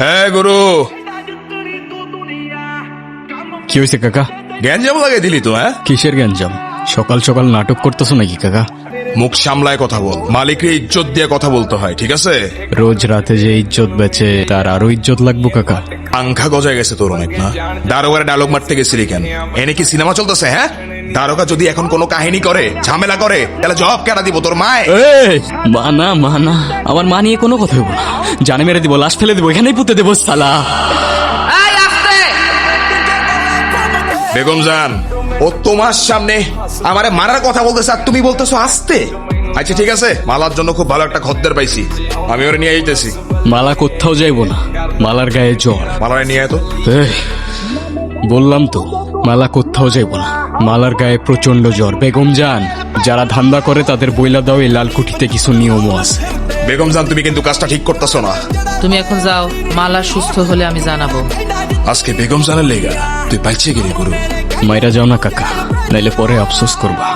হ্যাঁ গুরু, কি হয়েছে কাকা? গ্যাঞ্জাম লাগাই দিলি তো। হ্যাঁ, কিসের গ্যাঞ্জাম? সকাল সকাল নাটক করতেছো নাকি কাকা? মুখ সামলায় কথা বল, মালিকরে ইজ্জত দিয়ে কথা বলতে হয়, ঠিক আছে? রোজ রাতে যে ইজ্জত বেচে তার আরো ইজ্জত লাগবো কাকা। আংখা গজায় গেছে তোর অনেক না? দারোগার ডায়লগ মারতে গেছিলি কেন? এনে কি সিনেমা চলতেছে? হ্যাঁ, দারোগা যদি এখন কোনো কাহিনী করে, ঝামেলা করে, তাহলে জবাব কেনা দিব তোর মায়? মানা মানা, আমার মা নিয়ে কোনো কথা বলবো না। জানে মেরে দিব, লাশ ফেলে দেবো, এখানেই পুঁতে দেবো সালা। বেগম জান, ও তোমার সামনে আমারে মারার কথা বলতেছে আর তুমি বলতেছো আসতে? আচ্ছা ঠিক আছে, মালার জন্য খুব ভালো একটা খদ্দের পাইছি, আমি ওরে নিয়ে আইতেছি। মালা কোথাও যাইবো না, মালার গায়ে জ্বর। মালারে নিয়ে আয় তো। এই, বললাম তো মালা কোথাও যাইবো না, মালার গায়ে প্রচন্ড জ্বর। বেগম জান, যারা ধান্দা করে তাদের বইলা দাও, এই লালকুঠিতে কিছু নিয়মও আছে। বেগম জান, তুমি কিন্তু কাজটা ঠিক করতেছো না। তুমি এখন যাও, মালা সুস্থ হলে আমি জানাবো। আজকে বেগম জানের লেগা তুই পাইছে গেলি গুরু। মাইরা যাও না কাকা, নাইলে পরে আফসোস করবা।